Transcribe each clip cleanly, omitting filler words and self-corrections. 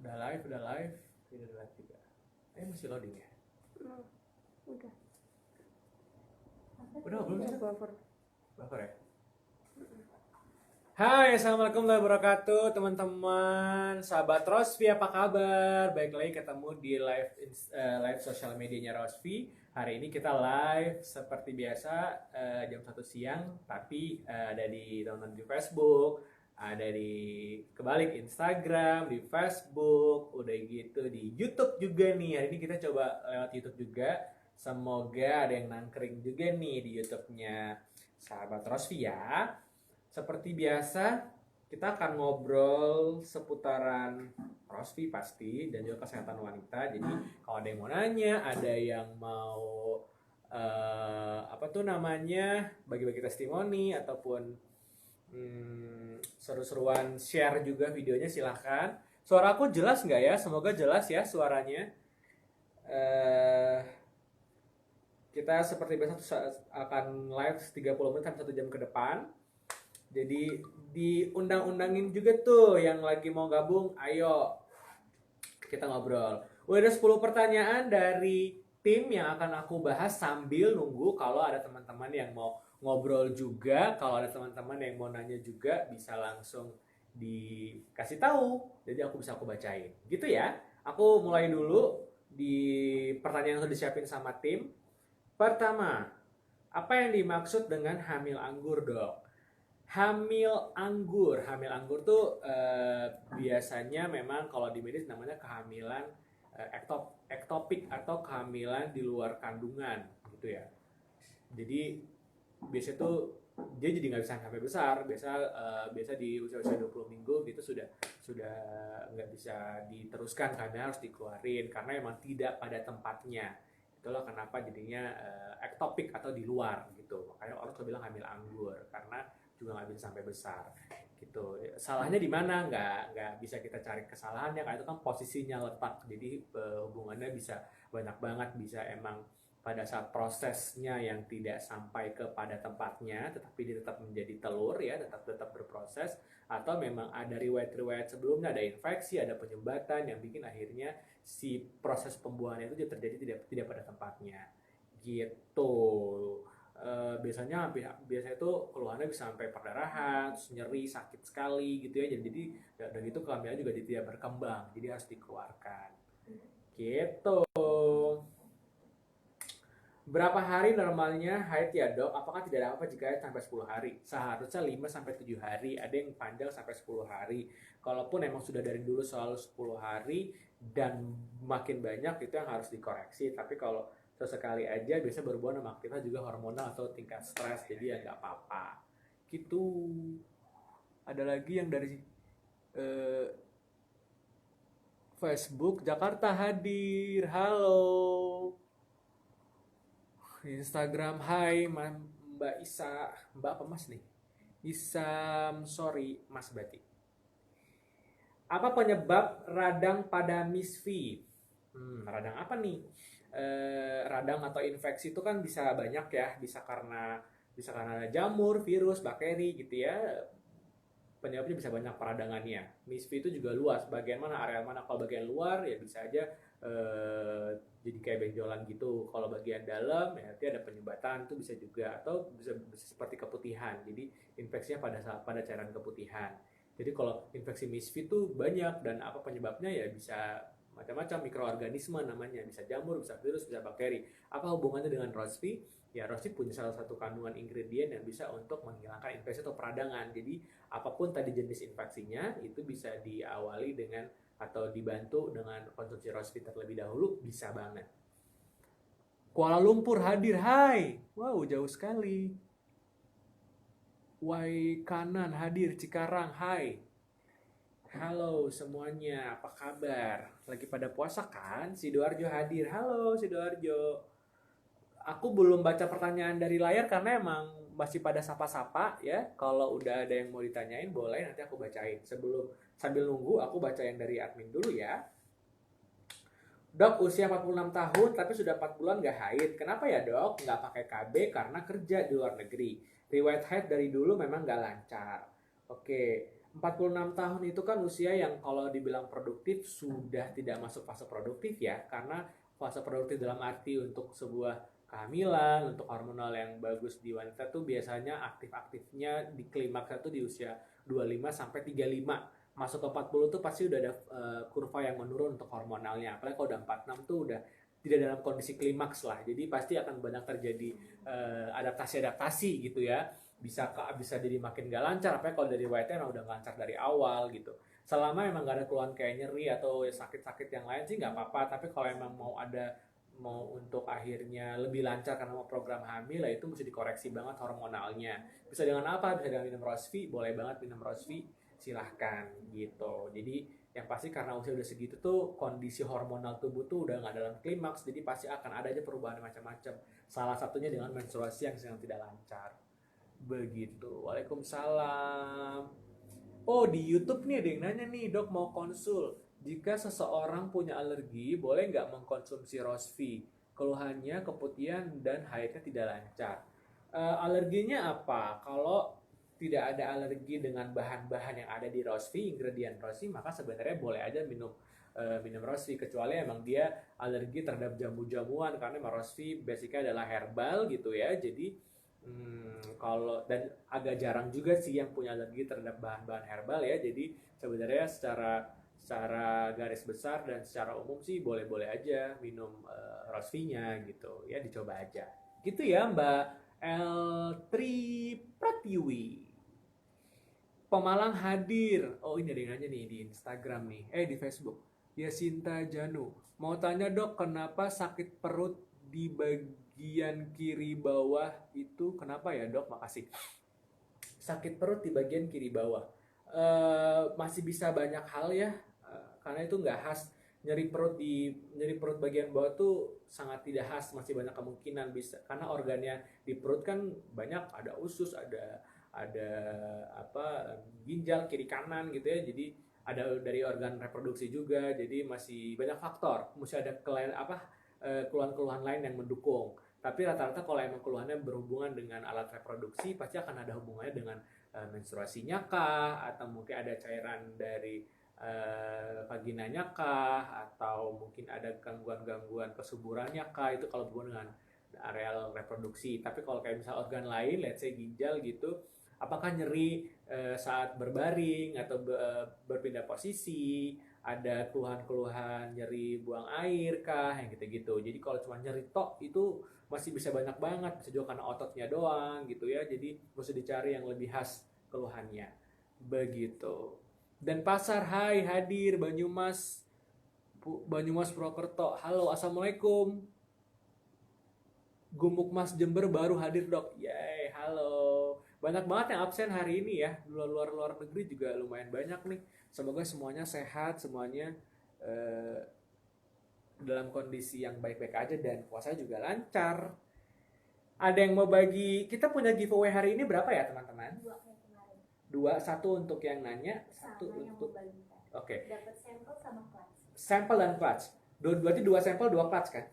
Udah live, udah live. Ini udah live juga. Masih loading ya? Udah. Udah belum sih? Buffer. Buffer ya? Hai, assalamualaikum warahmatullahi wabarakatuh teman-teman, sahabat Rosvi, apa kabar? Baik lagi ketemu di live sosial medianya Rosvi. Hari ini kita live seperti biasa jam 1 siang, tapi ada di teman-teman di Facebook, ada di kebalik Instagram, di Facebook, udah gitu di YouTube juga nih. Hari ini kita coba lewat YouTube juga. Semoga ada yang nangkring juga nih di YouTube-nya sahabat Rosvi ya. Seperti biasa, kita akan ngobrol seputaran Rosvi pasti dan juga kesehatan wanita. Jadi kalau ada yang mau nanya, ada yang mau bagi-bagi testimoni ataupun seru-seruan share juga videonya, silahkan. Suara aku jelas nggak ya? Semoga jelas ya suaranya. Kita seperti biasa akan live 30 menit sampai 1 jam ke depan. Jadi diundang-undangin juga tuh yang lagi mau gabung, ayo kita ngobrol. Udah ada 10 pertanyaan dari tim yang akan aku bahas sambil nunggu kalau ada teman-teman yang mau ngobrol juga. Kalau ada teman-teman yang mau nanya juga bisa langsung dikasih tahu. Jadi aku bacain. Gitu ya. Aku mulai dulu di pertanyaan yang sudah disiapin sama tim. Pertama, apa yang dimaksud dengan hamil anggur, Dok? Hamil anggur tuh biasanya memang kalau di medis namanya kehamilan ektopik atau kehamilan di luar kandungan gitu ya. Jadi biasanya tuh dia jadi nggak bisa sampai besar, biasa di usia 20 minggu gitu sudah nggak bisa diteruskan karena harus dikeluarin karena emang tidak pada tempatnya. Itulah kenapa jadinya ektopik atau di luar gitu. Makanya orang tuh bilang hamil anggur karena juga nggak bisa sampai besar gitu. Salahnya di mana? Nggak bisa kita cari kesalahannya karena itu kan posisinya letak. Jadi hubungannya bisa banyak banget, bisa emang pada saat prosesnya yang tidak sampai kepada tempatnya, tetapi dia tetap menjadi telur ya, tetap berproses, atau memang ada riwayat-riwayat sebelumnya, ada infeksi, ada penyumbatan yang bikin akhirnya si proses pembuahannya itu terjadi tidak pada tempatnya gitu. Biasanya itu keluhannya bisa sampai perdarahan, terus nyeri, sakit sekali gitu ya. Jadi dan itu kehamilan juga tidak berkembang, jadi harus dikeluarkan. Gitu. Berapa hari normalnya haid ya, Dok? Apakah tidak ada apa jika haid sampai 10 hari? Seharusnya 5 sampai 7 hari, ada yang panjang sampai 10 hari. Kalaupun emang sudah dari dulu selalu 10 hari dan makin banyak itu yang harus dikoreksi. Tapi kalau sesekali aja biasa berhubungan sama aktivitas juga hormonal atau tingkat stres, jadi ya nggak apa-apa gitu. Ada lagi yang dari Facebook, Jakarta hadir, halo. Instagram, hai Mbak Isa, Mbak apa Mas nih? Isam, sorry Mas berarti. Apa penyebab radang pada Miss V? Radang apa nih? Radang atau infeksi itu kan bisa banyak ya, bisa karena jamur, virus, bakteri gitu ya. Penyebabnya bisa banyak peradangannya. Miss V itu juga luas. Bagian mana, area mana? Kalau bagian luar ya bisa aja jadi kayak benjolan gitu. Kalau bagian dalam ya nanti ada penyumbatan itu bisa juga, atau bisa seperti keputihan. Jadi infeksinya pada cairan keputihan. Jadi kalau infeksi Miss V itu banyak dan apa penyebabnya ya bisa macam-macam, mikroorganisme namanya, bisa jamur, bisa virus, bisa bakteri. Apa hubungannya dengan Rosvi? Ya Rosvi punya salah satu kandungan ingredient yang bisa untuk menghilangkan infeksi atau peradangan. Jadi apapun tadi jenis infeksinya itu bisa diawali dengan atau dibantu dengan konsumsi Rosvi terlebih dahulu, bisa banget. Kuala Lumpur hadir, hai. Wow, jauh sekali. Wai Kanan hadir, Cikarang, hai. Halo semuanya, apa kabar? Lagi pada puasa kan? Sidoarjo hadir, halo Sidoarjo. Aku belum baca pertanyaan dari layar karena emang masih pada sapa-sapa ya. Kalau udah ada yang mau ditanyain boleh nanti aku bacain. Sambil nunggu aku baca yang dari admin dulu ya. Dok, usia 46 tahun tapi sudah 4 bulan gak haid. Kenapa ya dok? Gak pakai KB karena kerja di luar negeri. Riwayat haid dari dulu memang gak lancar. Oke, 46 tahun itu kan usia yang kalau dibilang produktif sudah tidak masuk fase produktif ya, karena fase produktif dalam arti untuk sebuah kehamilan, untuk hormonal yang bagus di wanita tuh biasanya aktif-aktifnya di klimaksnya tuh di usia 25 sampai 35. Masuk ke 40 tuh pasti udah ada kurva yang menurun untuk hormonalnya. Apalagi kalau udah 46 tuh udah tidak dalam kondisi klimaks lah. Jadi pasti akan banyak terjadi adaptasi-adaptasi gitu ya, bisa jadi makin gak lancar, apalagi kalau dari white emang udah lancar dari awal gitu. Selama emang gak ada keluhan kayak nyeri atau sakit-sakit yang lain sih nggak apa-apa, tapi kalau emang mau untuk akhirnya lebih lancar karena mau program hamil lah, itu mesti dikoreksi banget hormonalnya. Bisa dengan apa? Bisa dengan minum Rosvi, boleh banget minum Rosvi, silahkan gitu. Jadi yang pasti karena usia udah segitu tuh kondisi hormonal tubuh tuh udah nggak dalam klimaks, jadi pasti akan ada aja perubahan macam-macam. Salah satunya dengan menstruasi yang sedang tidak lancar. Begitu. Waalaikumsalam. Oh, di YouTube nih ada yang nanya nih, Dok mau konsul. Jika seseorang punya alergi, boleh nggak mengkonsumsi Rosvi? Keluhannya keputihan dan haidnya tidak lancar. Alerginya apa? Kalau tidak ada alergi dengan bahan-bahan yang ada di Rosvi, ingredient Rosvi, maka sebenarnya boleh aja minum Rosvi, kecuali emang dia alergi terhadap jamu-jamuan, karena emang Rosvi basicnya adalah herbal gitu ya. Jadi kalau dan agak jarang juga sih yang punya alergi terhadap bahan-bahan herbal ya. Jadi sebenarnya secara garis besar dan secara umum sih boleh-boleh aja minum Rosvinya gitu ya, dicoba aja. Gitu ya Mbak L3 Pratiwi. Pemalang hadir. Oh, ini ada yang nanya nih di Instagram nih. Di Facebook. Yasinta Janu. Mau tanya dok, kenapa sakit perut di bagian kiri bawah itu kenapa ya dok? Makasih. Sakit perut di bagian kiri bawah. Masih bisa banyak hal ya. Karena itu nggak khas. Nyeri perut bagian bawah tuh sangat tidak khas. Masih banyak kemungkinan bisa. Karena organnya di perut kan banyak. Ada usus, ada ginjal kiri kanan gitu ya, jadi ada dari organ reproduksi juga, jadi masih banyak faktor, mesti ada keluhan-keluhan lain yang mendukung. Tapi rata-rata kalau emang keluhannya berhubungan dengan alat reproduksi, pasti akan ada hubungannya dengan menstruasinya kah, atau mungkin ada cairan dari vaginanya kah, atau mungkin ada gangguan-gangguan kesuburannya kah, itu kalau berhubungan dengan areal reproduksi. Tapi kalau kayak misal organ lain, let's say ginjal gitu, apakah nyeri saat berbaring atau berpindah posisi, ada keluhan-keluhan nyeri buang air kah, yang gitu-gitu. Jadi kalau cuma nyeri tok itu masih bisa banyak banget, bisa juga karena ototnya doang gitu ya. Jadi mesti dicari yang lebih khas keluhannya. Begitu. Dan pasar, hai hadir Banyumas Purwokerto. Halo, assalamualaikum. Gumuk Mas Jember baru hadir dok. Yeay, halo. Banyak banget yang absen hari ini ya. Luar negeri juga lumayan banyak nih. Semoga semuanya sehat, semuanya dalam kondisi yang baik-baik aja dan puasa juga lancar. Ada yang mau bagi, kita punya giveaway hari ini berapa ya teman-teman? 2 kayak kemarin. 2, 1 untuk yang nanya, 1 Sama untuk yang Oke. Dapat sampel sama clutch. Sampel dan clutch. Berarti 2 sampel 2 clutch kan?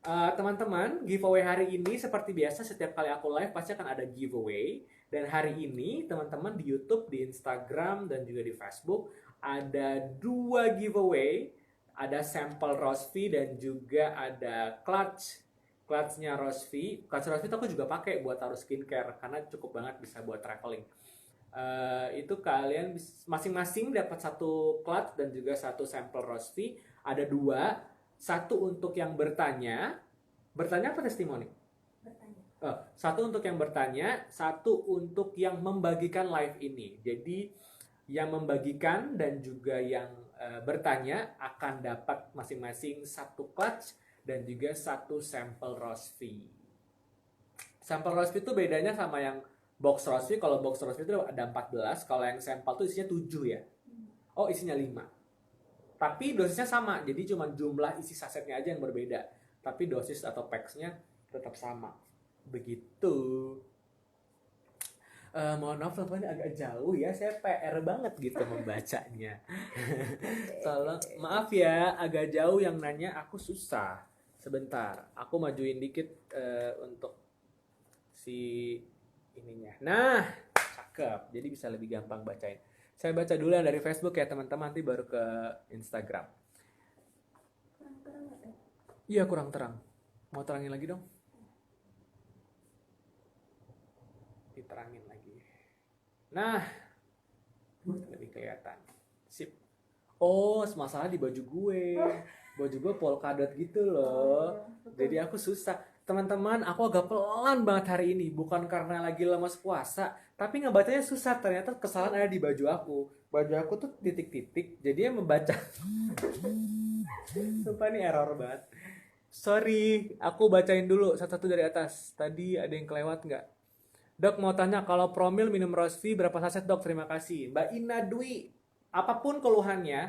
Teman-teman, giveaway hari ini seperti biasa setiap kali aku live pasti akan ada giveaway. Dan hari ini teman-teman di YouTube, di Instagram, dan juga di Facebook ada 2 giveaway. Ada sampel Rosvi dan juga ada clutchnya Rosvi. Clutch Rosvi itu aku juga pakai buat taruh skincare karena cukup banget bisa buat traveling. Itu kalian masing-masing dapat 1 clutch dan juga 1 sampel Rosvi. Ada 2. 1 untuk yang bertanya apa testimoni? Bertanya. 1 untuk yang bertanya, 1 untuk yang membagikan live ini. Jadi yang membagikan dan juga yang bertanya akan dapat masing-masing 1 clutch dan juga 1 sampel Rosvi. Sampel Rosvi itu bedanya sama yang box Rosvi. Kalau box Rosvi itu ada 14, kalau yang sampel itu isinya 7 ya. Oh, isinya 5. Tapi dosisnya sama, jadi cuma jumlah isi sasetnya aja yang berbeda. Tapi dosis atau packs-nya tetap sama. Begitu. Mohon maaf teleponnya agak jauh ya, saya PR banget gitu membacanya. Tolong, maaf ya, agak jauh yang nanya, aku susah. Sebentar, aku majuin dikit untuk si ininya. Nah, cakep, jadi bisa lebih gampang bacain. Saya baca dulu yang dari Facebook ya teman-teman, nanti baru ke Instagram. Kurang terang nggak, Dok? Iya kurang terang. Mau terangin lagi dong? Diterangin lagi. Nah, lebih kelihatan. Sip. Oh, masalah di baju gue. Baju gue polkadot gitu loh. Jadi aku susah. Teman-teman, aku agak pelan banget hari ini. Bukan karena lagi lemas puasa, tapi ngebacanya susah. Ternyata kesalahan ada di baju aku. Baju aku tuh titik-titik, jadi yang membaca. Sumpah ini error banget. Sorry, aku bacain dulu satu-satu dari atas. Tadi ada yang kelewat nggak? Dok mau tanya kalau promil minum Rosvi berapa saset dok? Terima kasih. Mbak Ina Dwi, apapun keluhannya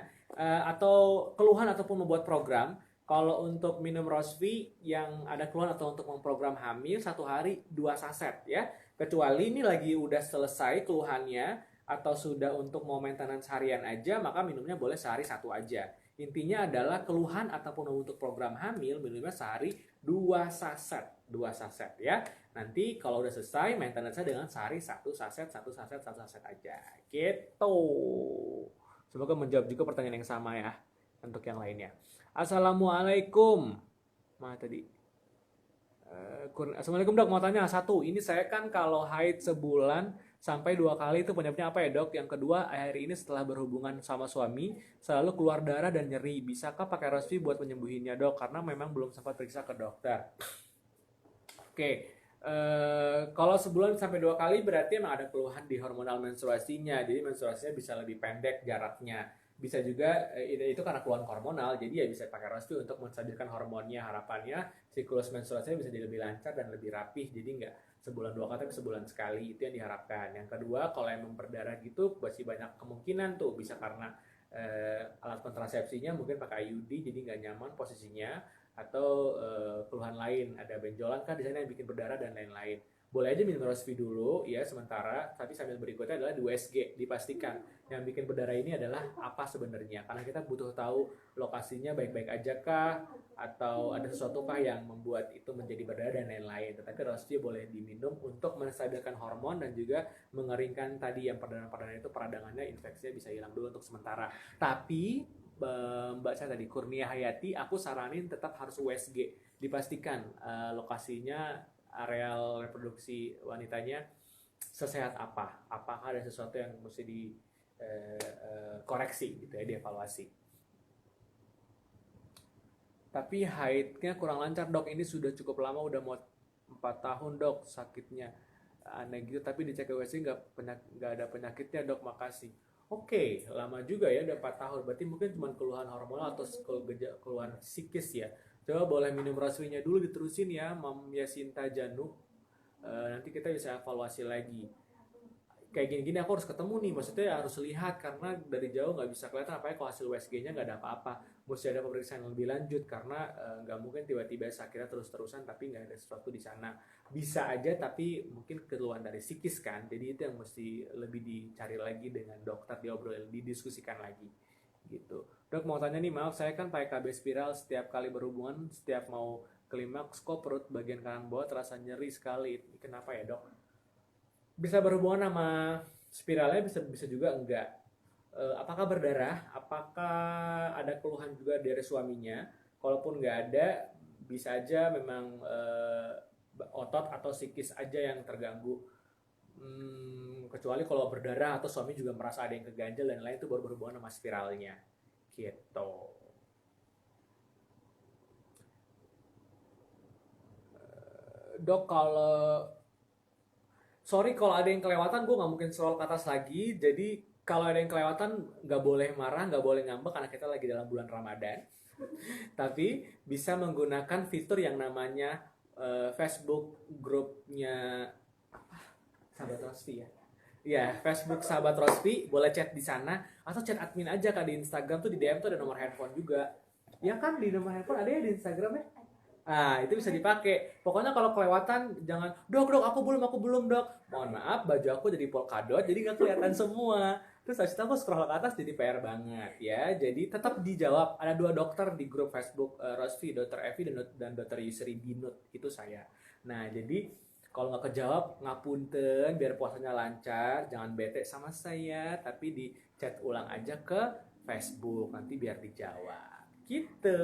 atau keluhan ataupun membuat program, kalau untuk minum Rosvi yang ada keluhan atau untuk memprogram hamil satu hari 2 saset ya. Kecuali ini lagi udah selesai keluhannya atau sudah untuk mau maintenance harian aja, maka minumnya boleh sehari 1 aja. Intinya adalah keluhan ataupun untuk program hamil minumnya sehari 2 saset, 2 saset ya. Nanti kalau udah selesai maintenance-nya dengan sehari 1 saset, 1 saset, 1 saset aja. Gitu. Semoga menjawab juga pertanyaan yang sama ya untuk yang lainnya. Assalamualaikum. Mana tadi? Assalamualaikum dok, mau tanya satu. Ini saya kan kalau haid sebulan sampai 2 kali itu penyebabnya apa ya dok? Yang kedua, hari ini setelah berhubungan sama suami selalu keluar darah dan nyeri. Bisakah pakai Rosvi buat menyembuhinnya dok? Karena memang belum sempat periksa ke dokter. Oke. Kalau sebulan sampai 2 kali berarti emang ada keluhan di hormonal menstruasinya. Jadi menstruasinya bisa lebih pendek jaraknya. Bisa juga itu karena keluhan hormonal. Jadi ya bisa pakai Rosvi untuk menstabilkan hormonnya. Harapannya siklus menstruasinya bisa jadi lebih lancar dan lebih rapih. Jadi nggak sebulan 2 kali tapi sebulan sekali. Itu yang diharapkan. Yang kedua, kalau emang berdarah gitu masih banyak kemungkinan tuh bisa karena alat kontrasepsinya mungkin pakai IUD jadi nggak nyaman posisinya, atau keluhan lain, ada benjolan kan di sana yang bikin berdarah dan lain-lain. Boleh aja minum Rosvi dulu ya sementara, tapi sambil berikutnya adalah di USG, dipastikan yang bikin berdarah ini adalah apa sebenarnya, karena kita butuh tahu lokasinya baik-baik aja kah atau ada sesuatu kah yang membuat itu menjadi berdarah dan lain-lain. Tetapi Rosvi boleh diminum untuk menstabilkan hormon dan juga mengeringkan tadi yang perdana-perdana itu, peradangannya, infeksinya bisa hilang dulu untuk sementara. Tapi Mbak saya tadi Kurnia Hayati, aku saranin tetap harus USG, dipastikan lokasinya, areal reproduksi wanitanya sesehat apa, apakah ada sesuatu yang mesti dikoreksi gitu ya, dievaluasi. Tapi haidnya kurang lancar dok, ini sudah cukup lama, udah mau 4 tahun dok sakitnya aneh gitu, tapi dicek USG nggak ada penyakitnya dok, makasih. Oke, lama juga ya, udah 4 tahun. Berarti mungkin cuma keluhan hormonal atau keluhan psikis ya. Coba boleh minum Rosvinya dulu diterusin ya, Mam Yasinta Janu. Nanti kita bisa evaluasi lagi. Kayak gini-gini aku harus ketemu nih, maksudnya harus lihat karena dari jauh nggak bisa kelihatan, apalagi kalau hasil USG-nya nggak ada apa-apa. Mesti ada pemeriksaan yang lebih lanjut karena nggak mungkin tiba-tiba sakitnya terus-terusan tapi nggak ada sesuatu di sana. Bisa aja tapi mungkin keluhan dari psikis kan, jadi itu yang mesti lebih dicari lagi dengan dokter, diobrolin, didiskusikan lagi gitu. Dok mau tanya nih, maaf saya kan pakai KB spiral setiap kali berhubungan, setiap mau klimaks kok perut bagian kanan bawah terasa nyeri sekali. Kenapa ya dok? Bisa berhubungan sama spiralnya, bisa juga enggak. Apakah berdarah? Apakah ada keluhan juga dari suaminya? Kalaupun nggak ada, bisa aja memang otot atau psikis aja yang terganggu. Kecuali kalau berdarah atau suami juga merasa ada yang keganjel dan lain, itu baru berhubungan sama spiralnya. Gitu. Dok, sorry kalau ada yang kelewatan, gue nggak mungkin scroll ke atas lagi. Jadi kalau ada yang kelewatan, nggak boleh marah, nggak boleh ngambek karena kita lagi dalam bulan Ramadan. Tapi bisa menggunakan fitur yang namanya Facebook grupnya Sahabat Rosvi ya. Iya, Facebook Sahabat Rosvi, boleh chat di sana atau chat admin aja kan di Instagram tuh, di DM tuh ada nomor handphone juga. Ya kan di nomor handphone ada ya di Instagram ya? Ah, itu bisa dipakai. Pokoknya kalau kelewatan jangan, dok aku belum dok. Mohon maaf, baju aku jadi polkadot, jadi nggak kelihatan semua. Terus habis itu aku scroll ke atas jadi PR banget ya. Jadi tetap dijawab. Ada 2 dokter di grup Facebook Rosvi, Dr. Evi dan Dr. Yusri Binut, itu saya. Nah, jadi Kalau nggak kejawab, ngapunten, biar puasanya lancar. Jangan bete sama saya, tapi di chat ulang aja ke Facebook. Nanti biar dijawab. Gitu.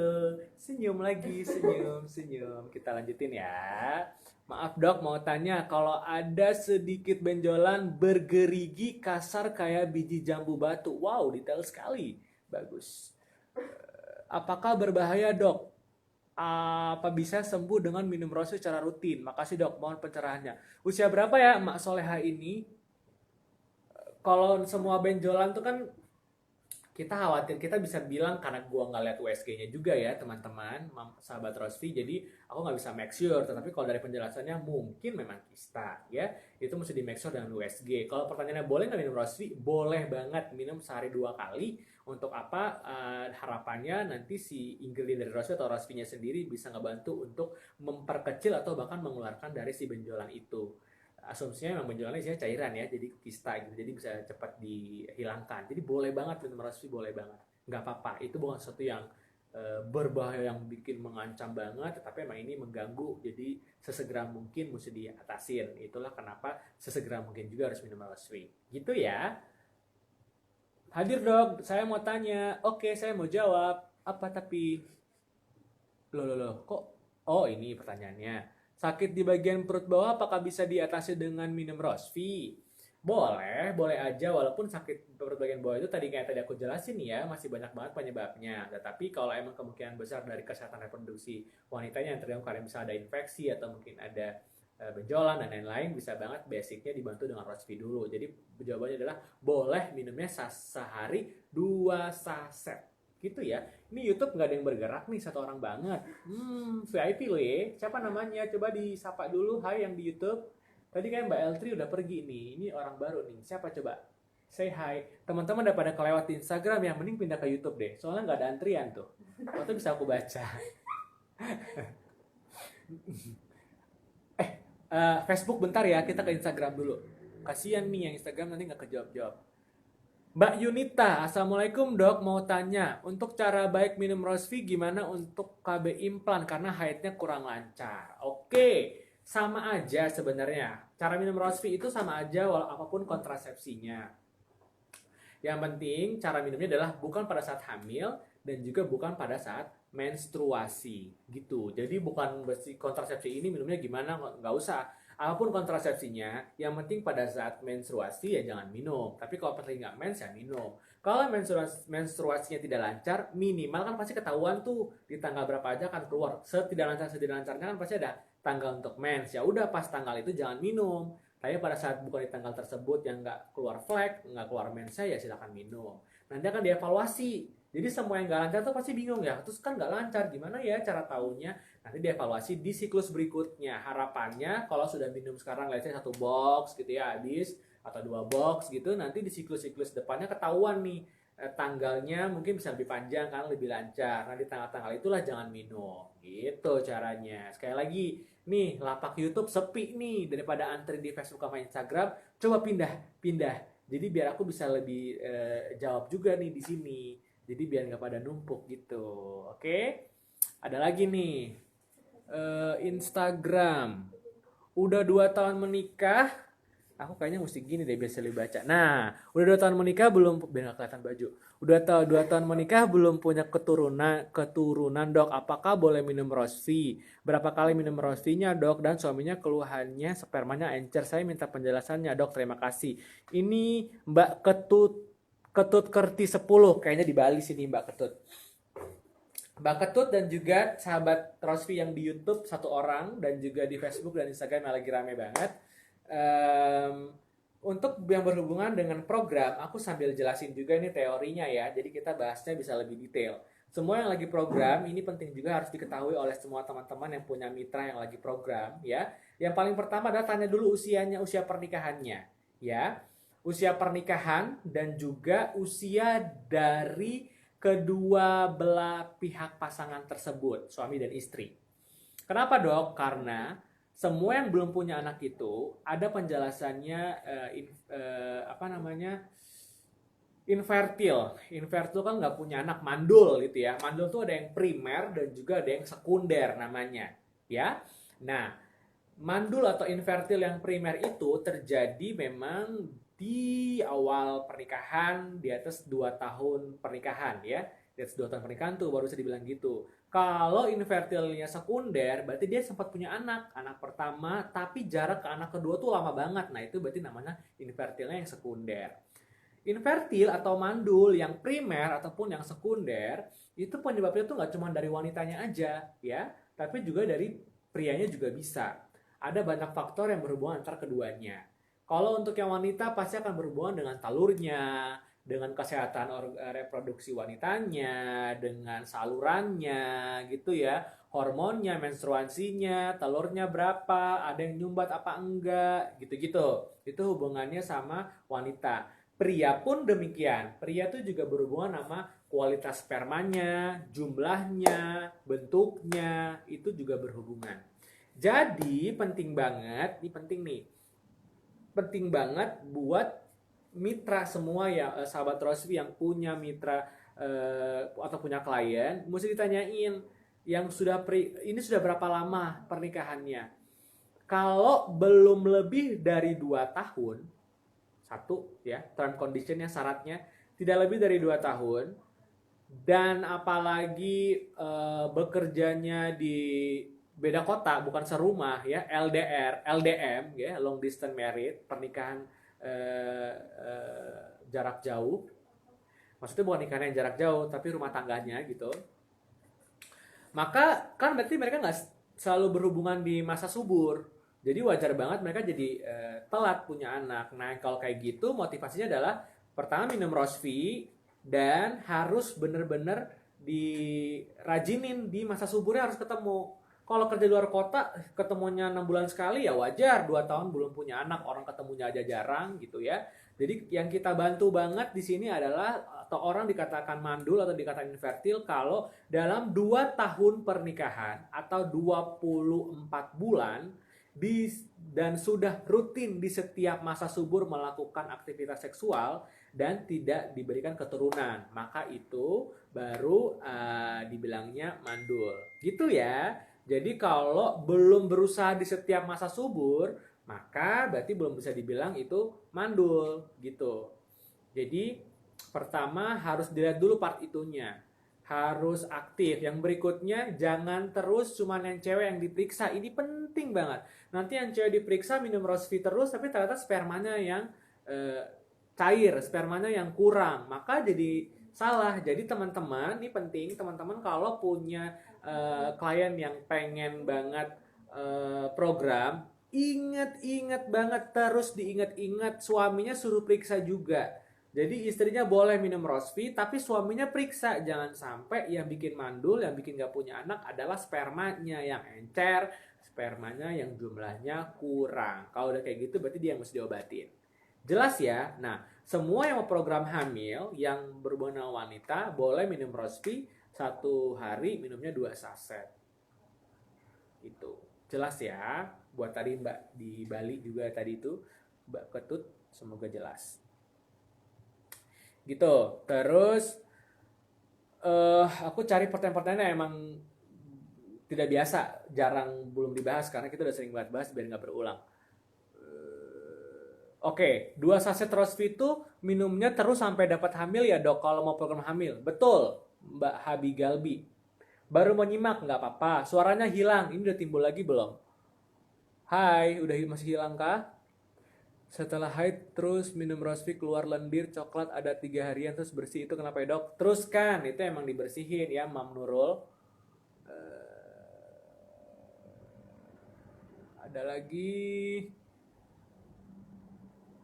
Senyum lagi, senyum, senyum. Kita lanjutin ya. Maaf dok, mau tanya. Kalau ada sedikit benjolan bergerigi kasar kayak biji jambu batu. Wow, detail sekali. Bagus. Apakah berbahaya dok? Apa bisa sembuh dengan minum rosé secara rutin? Makasih dok, mohon pencerahannya. Usia berapa ya Mak Soleha ini? Kalau semua benjolan tuh kan kita khawatir, kita bisa bilang karena gua nggak lihat USG-nya juga ya teman-teman, sahabat Rosvi, jadi aku nggak bisa make sure. Tetapi kalau dari penjelasannya mungkin memang kista ya, itu mesti di make sure dengan USG. Kalau pertanyaannya boleh nggak minum Rosvi? Boleh banget, minum sehari 2 kali. Untuk apa? Harapannya nanti si ingredient dari Rosvi atau Rosvinya sendiri bisa ngebantu untuk memperkecil atau bahkan mengeluarkan dari si benjolan itu. Asumsinya memang benjolannya isinya cairan ya, jadi kista gitu, jadi bisa cepat dihilangkan. Jadi boleh banget minum Rosvi, boleh banget, nggak apa-apa. Itu bukan sesuatu yang berbahaya yang bikin mengancam banget, tetapi emang ini mengganggu, jadi sesegera mungkin mesti diatasin. Itulah kenapa sesegera mungkin juga harus minum Rosvi gitu ya. Hadir dok, saya mau tanya. Oke, saya mau jawab. Apa tapi? Loh, kok? Oh, ini pertanyaannya. Sakit di bagian perut bawah apakah bisa diatasi dengan minum Rosvi? Boleh aja, walaupun sakit perut bagian bawah itu kayak tadi aku jelasin ya, masih banyak banget penyebabnya. Tetapi kalau emang kemungkinan besar dari kesehatan reproduksi wanitanya yang terganggu karena bisa ada infeksi atau mungkin ada benjolan dan lain-lain, bisa banget basicnya dibantu dengan Rosvi dulu. Jadi jawabannya adalah boleh minumnya sehari 2 saset gitu ya. Ini YouTube nggak ada yang bergerak nih, 1 orang banget. VIP loh ya. Siapa namanya? Coba disapa dulu. Hai yang di YouTube. Tadi kan Mbak Eltri udah pergi nih. Ini orang baru nih. Siapa coba? Say hi. Teman-teman udah pada kelewat di Instagram ya, mending pindah ke YouTube deh. Soalnya nggak ada antrian tuh. Waktu bisa aku baca. Facebook bentar ya, kita ke Instagram dulu. Kasian nih yang Instagram nanti nggak kejawab-jawab. Mbak Yunita, Assalamualaikum dok, mau tanya, untuk cara baik minum Rosvi gimana untuk KB implan karena haidnya kurang lancar. Oke, sama aja sebenarnya. Cara minum Rosvi itu sama aja apapun kontrasepsinya. Yang penting cara minumnya adalah bukan pada saat hamil dan juga bukan pada saat menstruasi gitu. Jadi bukan kontrasepsi ini minumnya gimana, nggak usah. Apapun kontrasepsinya, yang penting pada saat menstruasi ya jangan minum. Tapi kalau pas lagi nggak mens ya minum. Kalau menstruasinya tidak lancar, minimal kan pasti ketahuan tuh di tanggal berapa aja akan keluar. Setidak lancarnya kan pasti ada tanggal untuk mens. Ya udah pas tanggal itu jangan minum. Tapi pada saat bukan di tanggal tersebut yang nggak keluar flek, nggak keluar mensnya ya silakan minum. Nanti akan dievaluasi. Jadi semua yang nggak lancar tuh pasti bingung ya. Terus kan nggak lancar, gimana ya cara taunya? Nanti dievaluasi di siklus berikutnya. Harapannya kalau sudah minum sekarang, let's say 1 box gitu ya habis, atau 2 box gitu, nanti di siklus-siklus depannya ketahuan nih tanggalnya mungkin bisa lebih panjang kan, lebih lancar. Nah di tanggal-tanggal itulah jangan minum. Gitu caranya. Sekali lagi, nih lapak YouTube sepi nih, daripada antri di Facebook sama Instagram, coba pindah. Jadi biar aku bisa lebih jawab juga nih di sini. Jadi biar nggak pada numpuk gitu. Oke? Ada lagi nih. Instagram. Udah 2 tahun menikah. Aku kayaknya mesti gini deh biar lebih baca. Nah, udah 2 tahun menikah belum, biar nggak kelihatan baju. Udah 2 tahun menikah belum punya keturunan dok. Apakah boleh minum Rosvi? Berapa kali minum Rosvinya dok? Dan suaminya keluhannya spermanya encer. Saya minta penjelasannya dok. Terima kasih. Ini Mbak Ketut Kerti 10, kayaknya di Bali sini Mbak Ketut. Mbak Ketut dan juga sahabat Rosvi yang di YouTube 1 orang dan juga di Facebook dan Instagram yang lagi rame banget. Untuk yang berhubungan dengan program, aku sambil jelasin juga ini teorinya ya, jadi kita bahasnya bisa lebih detail. Semua yang lagi program, ini penting juga harus diketahui oleh semua teman-teman yang punya mitra yang lagi program ya. Yang paling pertama adalah tanya dulu usianya, usia pernikahannya ya. Usia pernikahan dan juga usia dari kedua belah pihak pasangan tersebut, suami dan istri. Kenapa dok? Karena semua yang belum punya anak itu ada penjelasannya infertil. Infertil kan nggak punya anak, mandul gitu ya. Mandul tuh ada yang primer dan juga ada yang sekunder namanya, ya. Nah, mandul atau infertil yang primer itu terjadi memang di awal pernikahan, di atas 2 tahun pernikahan ya. Di atas 2 tahun pernikahan tuh baru bisa dibilang gitu. Kalau infertilnya sekunder, berarti dia sempat punya anak pertama, tapi jarak ke anak kedua tuh lama banget. Nah, itu berarti namanya infertilnya yang sekunder. Infertil atau mandul yang primer ataupun yang sekunder, itu penyebabnya tuh nggak cuma dari wanitanya aja, ya, tapi juga dari prianya juga bisa. Ada banyak faktor yang berhubungan antara keduanya. Kalau untuk yang wanita pasti akan berhubungan dengan talurnya, dengan kesehatan reproduksi wanitanya, dengan salurannya gitu ya, hormonnya, menstruasinya, telurnya berapa, ada yang nyumbat apa enggak, gitu-gitu. Itu hubungannya sama wanita. Pria pun demikian. Pria itu juga berhubungan sama kualitas spermanya, jumlahnya, bentuknya, itu juga berhubungan. Jadi penting banget, ini penting nih, penting banget buat mitra semua ya, sahabat Rosvi yang punya mitra atau punya klien, mesti ditanyain yang ini sudah berapa lama pernikahannya. Kalau belum lebih dari 2 tahun, satu ya, term conditionnya, syaratnya tidak lebih dari 2 tahun, dan apalagi bekerjanya di beda kota, bukan serumah ya, LDR, LDM ya, long distance marriage, pernikahan jarak jauh. Maksudnya bukan nikahan yang jarak jauh, tapi rumah tangganya gitu. Maka kan berarti mereka nggak selalu berhubungan di masa subur. Jadi wajar banget mereka jadi telat punya anak. Nah, kalau kayak gitu motivasinya adalah pertama minum Rosvi, dan harus bener-bener dirajinin di masa suburnya, harus ketemu. Kalau kerja luar kota ketemunya 6 bulan sekali ya wajar, 2 tahun belum punya anak, orang ketemunya aja jarang gitu ya. Jadi yang kita bantu banget di sini adalah, atau orang dikatakan mandul atau dikatakan infertil kalau dalam 2 tahun pernikahan atau 24 bulan dan sudah rutin di setiap masa subur melakukan aktivitas seksual dan tidak diberikan keturunan, maka itu baru dibilangnya mandul. Gitu ya. Jadi kalau belum berusaha di setiap masa subur, maka berarti belum bisa dibilang itu mandul gitu. Jadi pertama harus dilihat dulu part itunya, harus aktif. Yang berikutnya jangan terus cuman yang cewek yang diperiksa, ini penting banget. Nanti yang cewek diperiksa minum Rosvi terus, tapi ternyata spermanya yang cair, spermanya yang kurang, maka jadi salah. Jadi teman-teman, ini penting, teman-teman kalau punya klien yang pengen banget program, ingat-ingat banget, terus diingat-ingat, suaminya suruh periksa juga. Jadi istrinya boleh minum Rosvi, tapi suaminya periksa. Jangan sampai yang bikin mandul, yang bikin gak punya anak adalah spermanya yang encer, spermanya yang jumlahnya kurang. Kalau udah kayak gitu berarti dia yang mesti diobatin. Jelas ya? Nah, semua yang mau program hamil yang berhubungan dengan wanita boleh minum Rosvi, 1 hari minumnya 2 saset. Itu. Jelas ya? Buat tadi Mbak di Bali juga tadi itu, Mbak Ketut, semoga jelas. Gitu. Terus aku cari pertanyaan-pertanyaan yang emang tidak biasa, jarang, belum dibahas karena kita udah sering bahas biar nggak berulang. Oke, 2 saset Rosvi itu minumnya terus sampai dapat hamil ya dok, kalau mau program hamil. Betul, Mbak Habi Galbi. Baru mau nyimak, nggak apa-apa. Suaranya hilang, ini udah timbul lagi belum? Hai, udah masih hilang kah? Setelah haid terus minum Rosvi keluar lendir coklat ada 3 harian terus bersih, itu kenapa ya dok? Terus kan, itu emang dibersihin ya Mam Nurul. Ada lagi...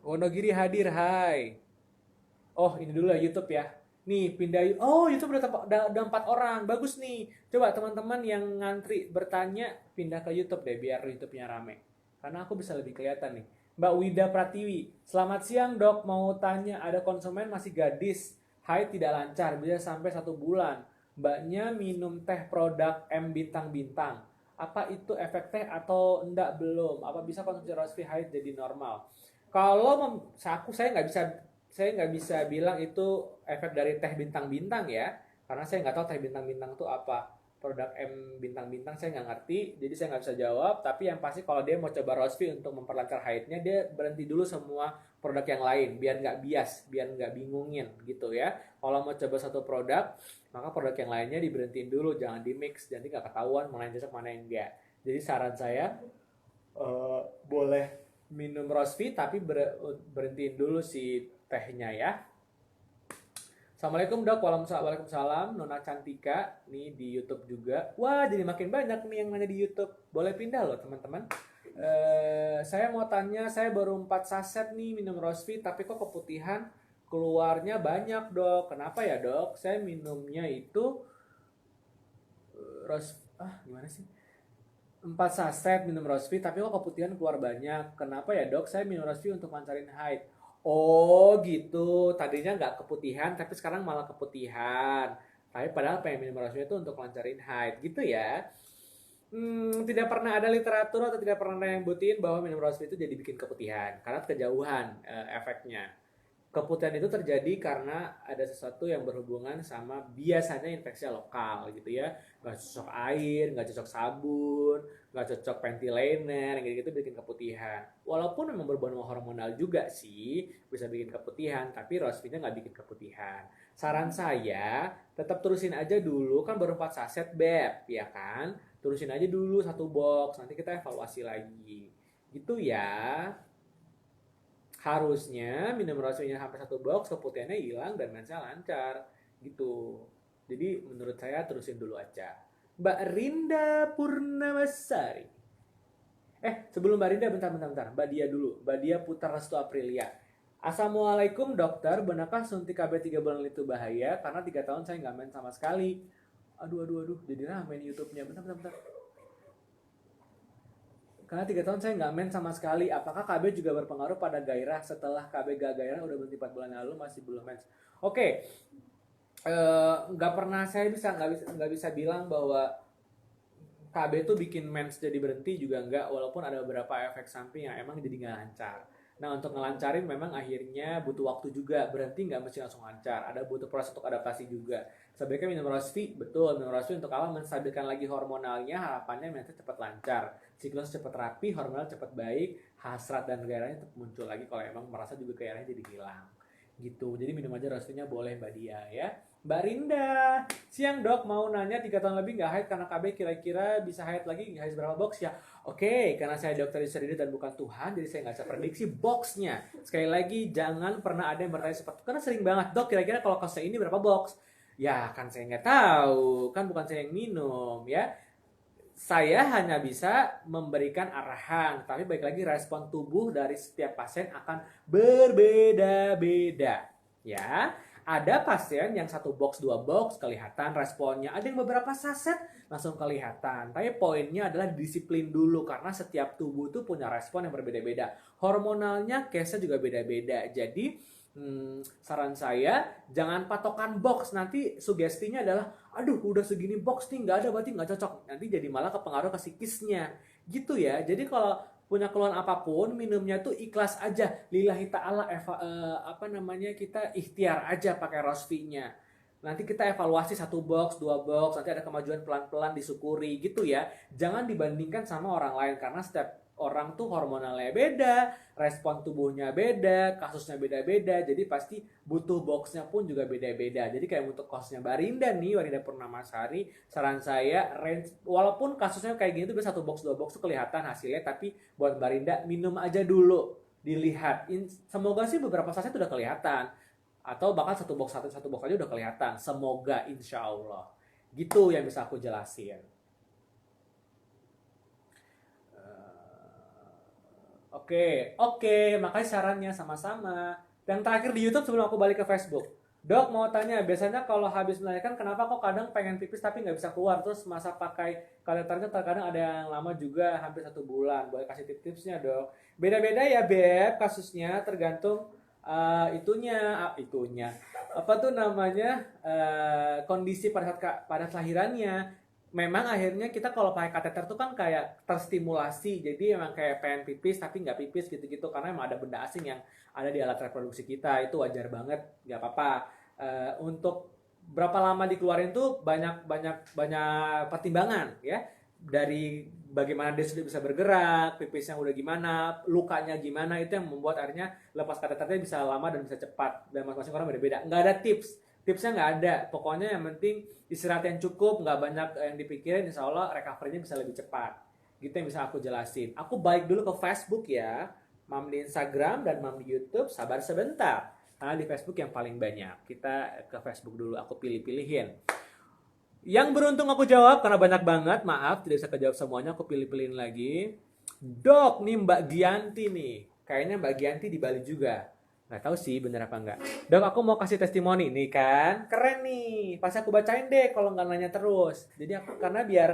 Wonogiri hadir, hai. Oh, ini dulu ya YouTube ya. Nih, pindah. Oh, YouTube udah 4 orang. Bagus nih. Coba teman-teman yang ngantri bertanya, pindah ke YouTube deh, biar YouTube-nya rame. Karena aku bisa lebih kelihatan nih. Mbak Wida Pratiwi. Selamat siang, dok. Mau tanya, ada konsumen masih gadis. Haid tidak lancar, bisa sampai 1 bulan. Mbaknya minum teh produk M bintang-bintang. Apa itu efek teh atau enggak belum? Apa bisa konsumsi Rosvi haid jadi normal? Kalau saya nggak bisa bilang itu efek dari teh bintang-bintang ya, karena saya nggak tahu teh bintang-bintang itu apa. produk M bintang-bintang saya nggak ngerti, jadi saya nggak bisa jawab. Tapi yang pasti kalau dia mau coba Rosvi untuk memperlancar haidnya, dia berhenti dulu semua produk yang lain, biar nggak bias, biar nggak bingungin gitu ya. Kalau mau coba satu produk, maka produk yang lainnya diberhentiin dulu, jangan di mix, jadi nggak ketahuan mana yang cocok mana yang enggak. Jadi saran saya boleh minum Rosvi tapi berhentiin dulu si tehnya ya. Assalamualaikum dok, waalaikumsalam. Nona Cantika nih di YouTube juga. Wah, jadi makin banyak nih yang nanya di YouTube. Boleh pindah loh teman-teman. Saya mau tanya, saya baru 4 saset nih minum Rosvi, tapi kok keputihan keluarnya banyak dok. Kenapa ya dok? Saya minumnya itu gimana sih? 4 saset minum Rosvi, tapi kok keputihan keluar banyak. Kenapa ya dok? Saya minum Rosvi untuk lancarin haid. Oh gitu, tadinya nggak keputihan tapi sekarang malah keputihan. Tapi padahal pengen minum Rosvi itu untuk lancarin haid gitu ya. Tidak pernah ada literatur atau tidak pernah ada yang buktiin bahwa minum Rosvi itu jadi bikin keputihan karena kejauhan efeknya. Keputihan itu terjadi karena ada sesuatu yang berhubungan sama biasanya infeksi lokal gitu ya. Nggak cocok air, nggak cocok sabun, nggak cocok panty liner, yang gitu bikin keputihan. Walaupun memang berhubungan hormonal juga sih bisa bikin keputihan, tapi Rosvinya nggak bikin keputihan. Saran saya tetap terusin aja dulu, kan baru 4 saset beb, ya kan? Terusin aja dulu 1 box, nanti kita evaluasi lagi. Gitu ya. Harusnya minum Rosvinya sampai 1 box, keputihannya hilang dan mensnya lancar gitu. Jadi menurut saya terusin dulu aja. Mbak Rinda Purnamasari. Sebelum Mbak Rinda bentar. Mbak Dia dulu. Mbak Dia Putra Restu Aprilia. Assalamualaikum dokter, benarkah suntik KB 3 bulan itu bahaya? Karena 3 tahun saya nggak main sama sekali. Aduh, jadi rame nih YouTube-nya. Bentar. Karena 3 tahun saya nggak main sama sekali. Apakah KB juga berpengaruh pada gairah? Setelah KB gak gairah udah berhenti 4 bulan lalu masih belum mens. Oke. Nggak pernah saya nggak bisa bilang bahwa KB itu bikin mens jadi berhenti juga nggak, walaupun ada beberapa efek samping yang emang jadi nggak lancar. Nah untuk ngelancarin memang akhirnya butuh waktu juga, berhenti nggak mesti langsung lancar, ada butuh proses untuk adaptasi juga. Sebaiknya minum Rosvi, betul, minum Rosvi untuk apa? Menstabilkan lagi hormonalnya, harapannya mensnya cepat lancar, siklus cepat rapi, hormonal cepat baik, hasrat dan gairahnya tetap muncul lagi kalau emang merasa juga gairahnya jadi hilang. Gitu, jadi minum aja Rosvinya boleh Mbak Dia ya. Mbak Rinda, siang dok, mau nanya 3 tahun lebih nggak haid karena KB kira-kira bisa haid lagi, haid berapa box ya? Oke, karena saya dokter Isridi dan bukan Tuhan, jadi saya nggak bisa prediksi boxnya. Sekali lagi, jangan pernah ada yang bertanya seperti itu, karena sering banget, dok kira-kira kalau kasus ini berapa box? Ya kan saya nggak tahu, kan bukan saya yang minum ya. Saya hanya bisa memberikan arahan, tapi baik lagi respon tubuh dari setiap pasien akan berbeda-beda ya. Ada pasien yang 1 box, 2 box kelihatan responnya, ada yang beberapa saset langsung kelihatan. Tapi poinnya adalah disiplin dulu karena setiap tubuh itu punya respon yang berbeda-beda. Hormonalnya case-nya juga beda-beda. Jadi saran saya jangan patokan box, nanti sugestinya adalah aduh udah segini box nih nggak ada berarti nggak cocok, nanti jadi malah kepengaruh ke psikisnya gitu ya. Jadi kalau punya keluhan apapun, minumnya tuh ikhlas aja, lillahi ta'ala, kita ikhtiar aja pakai Rosvi-nya. Nanti kita evaluasi 1 box, 2 box, nanti ada kemajuan pelan-pelan disyukuri gitu ya. Jangan dibandingkan sama orang lain karena setiap orang tuh hormonalnya beda, respon tubuhnya beda, kasusnya beda-beda, jadi pasti butuh boxnya pun juga beda-beda. Jadi kayak untuk kasusnya Mbak Rinda nih, Warinda Purnamasari, saran saya range, walaupun kasusnya kayak gini tuh bisa 1 box 2 box tuh kelihatan hasilnya, tapi buat Mbak Rinda minum aja dulu, dilihat. Semoga sih beberapa saset udah kelihatan, atau bahkan 1 box aja udah kelihatan. Semoga, insya Allah. Gitu yang bisa aku jelasin. Oke, makasih sarannya, sama-sama. Yang terakhir di YouTube sebelum aku balik ke Facebook. Dok mau tanya, biasanya kalau habis melahirkan kenapa kok kadang pengen pipis tapi nggak bisa keluar, terus masa pakai kateternya terkadang ada yang lama juga hampir 1 bulan. Boleh kasih tips-tipsnya dok? Beda-beda ya beb kasusnya, tergantung kondisi pada saat kelahirannya. Memang akhirnya kita kalau pakai kateter tuh kan kayak terstimulasi, jadi emang kayak pengen pipis tapi nggak pipis gitu-gitu karena emang ada benda asing yang ada di alat reproduksi kita, itu wajar banget, nggak apa-apa. Untuk berapa lama dikeluarin tuh banyak banyak banyak pertimbangan ya, dari bagaimana dia sudah bisa bergerak, pipisnya udah gimana, lukanya gimana, itu yang membuat akhirnya lepas kateternya bisa lama dan bisa cepat, dan masing-masing orang beda-beda. Nggak ada tipsnya nggak ada, pokoknya yang penting istirahat yang cukup, nggak banyak yang dipikirin, insya Allah recovery-nya bisa lebih cepat. Gitu yang bisa aku jelasin. Aku balik dulu ke Facebook ya, Mam di Instagram dan Mam di YouTube, sabar sebentar. Karena di Facebook yang paling banyak. Kita ke Facebook dulu, aku pilih-pilihin. Yang beruntung aku jawab, karena banyak banget, maaf tidak bisa kejawab semuanya, aku pilih-pilihin lagi. Dok, nih Mbak Gianti nih. Kayaknya Mbak Gianti di Bali juga. Nggak tahu sih bener apa enggak. Dok, aku mau kasih testimoni nih kan. Keren nih. Pasti aku bacain deh kalau nggak nanya terus. Jadi aku, karena biar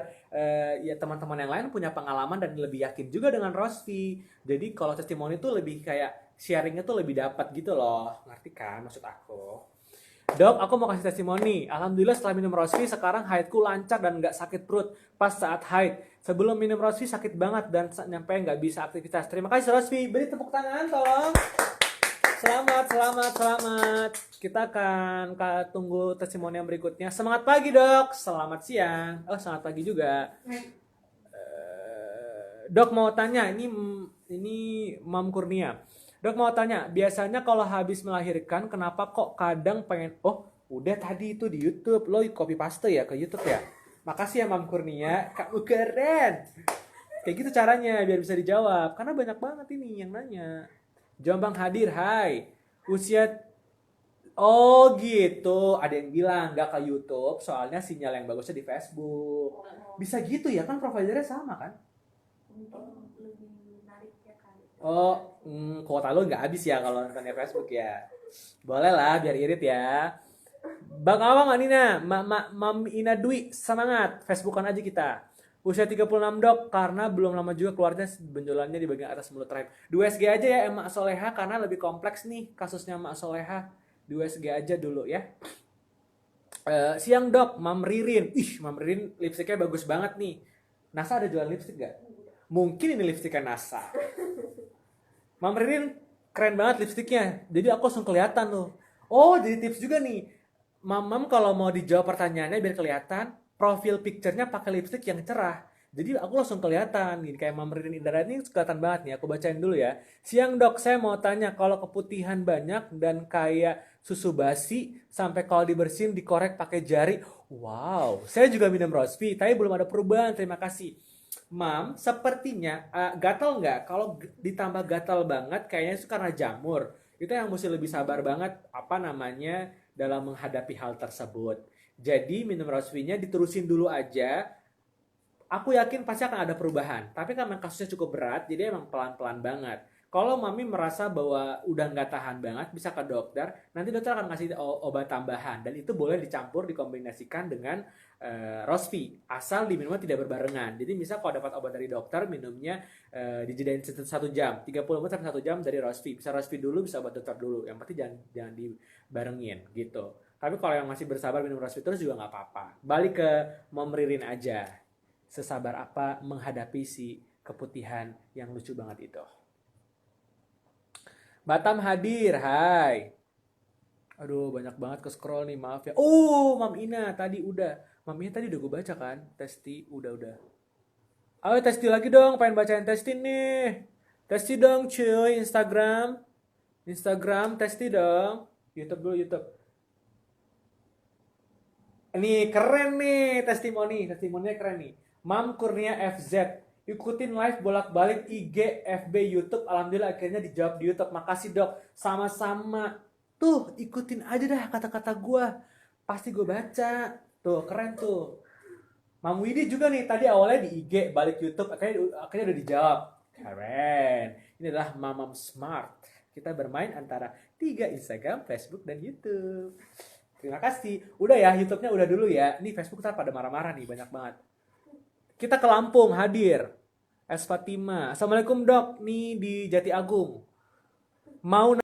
ya teman-teman yang lain punya pengalaman dan lebih yakin juga dengan Rosvi. Jadi kalau testimoni tuh lebih kayak sharingnya tuh lebih dapat gitu loh. Ngerti kan maksud aku? Dok, aku mau kasih testimoni. Alhamdulillah setelah minum Rosvi sekarang haidku lancar dan nggak sakit perut pas saat haid. Sebelum minum Rosvi sakit banget dan nyampe nggak bisa aktivitas. Terima kasih Rosvi. Beri tepuk tangan tolong. Selamat. Kita akan tunggu testimoni yang berikutnya. Semangat pagi dok. Selamat siang. Oh selamat pagi juga. Dok mau tanya, ini Mam Kurnia. Dok mau tanya, biasanya kalau habis melahirkan kenapa kok kadang pengen, oh udah tadi itu di YouTube, lo copy paste ya ke YouTube ya? Makasih ya Mam Kurnia, kamu keren. Kayak gitu caranya biar bisa dijawab, karena banyak banget ini yang nanya. Jombang hadir, hai. Usia, oh gitu, ada yang bilang nggak ke YouTube, soalnya sinyal yang bagusnya di Facebook. Bisa gitu ya, kan providernya sama kan? Lebih menarik ya kali. Oh, kuota lo nggak habis ya kalau nonton di Facebook ya. Boleh lah, biar irit ya. Bang Awang, Anina, Mam Ina Dwi, semangat. Facebookan aja kita. Usia 36 dok, karena belum lama juga keluarnya benjolannya di bagian atas mulut rahim. Di USG aja ya, Emak Soleha, karena lebih kompleks nih kasusnya Emak Soleha. Di USG aja dulu ya. Siang dok, Mam Ririn. Ih, Mam Ririn lipstiknya bagus banget nih. NASA ada jual lipstik nggak? Mungkin ini lipstiknya NASA. Mam Ririn keren banget lipstiknya. Jadi aku langsung kelihatan tuh. Oh, jadi tips juga nih. Mam kalau mau dijawab pertanyaannya biar kelihatan, profil picture-nya pakai lipstik yang cerah. Jadi aku langsung kelihatan nih, kayak Mam Ririn Indra ini kelihatan banget nih. Aku bacain dulu ya. Siang dok, saya mau tanya, kalau keputihan banyak dan kayak susu basi, sampai kalau dibersihin dikorek pakai jari. Wow, saya juga minum Rosvi, tapi belum ada perubahan. Terima kasih. Mam, sepertinya gatal nggak? Kalau ditambah gatal banget, kayaknya itu karena jamur. Itu yang mesti lebih sabar banget, apa namanya, dalam menghadapi hal tersebut. Jadi minum Rosvinya diterusin dulu aja. Aku yakin pasti akan ada perubahan. Tapi karena kasusnya cukup berat, jadi emang pelan-pelan banget. Kalau mami merasa bahwa udah nggak tahan banget, bisa ke dokter. Nanti dokter akan ngasih obat tambahan. Dan itu boleh dicampur, dikombinasikan dengan Rosvi. Asal diminumnya tidak berbarengan. Jadi misal kalau dapat obat dari dokter, minumnya dijedain 1 jam. 30 menit sampai 1 jam dari Rosvi. Bisa Rosvi dulu, bisa obat dokter dulu. Yang penting jangan dibarengin gitu. Tapi kalau yang masih bersabar minum Rosvi terus juga nggak apa-apa. Balik ke Mom Ririn aja. Sesabar apa menghadapi si keputihan yang lucu banget itu. Batam hadir, hai. Aduh, banyak banget ke scroll nih, maaf ya. Oh, Mam Ina tadi udah. Mam Ina tadi udah gue baca kan? Testi, udah. Ayo testi lagi dong, pengen bacain testi nih. Testi dong cuy, Instagram testi dong. YouTube dulu, YouTube. Ini keren nih testimoninya keren nih. Mam Kurnia FZ. Ikutin live bolak-balik IG, FB, YouTube. Alhamdulillah akhirnya dijawab di YouTube. Makasih dok. Sama-sama. Tuh ikutin aja dah kata-kata gue. Pasti gue baca. Tuh keren tuh. Mam Widi juga nih. Tadi awalnya di IG, balik YouTube. Akhirnya udah dijawab. Keren. Ini adalah Mamam Smart. Kita bermain antara 3 Instagram, Facebook, dan YouTube. Terima kasih. Udah ya, YouTube-nya udah dulu ya. Ini Facebook ntar pada marah-marah nih, banyak banget. Kita ke Lampung hadir. S Fatima. Assalamualaikum dok, nih di Jati Agung. Mau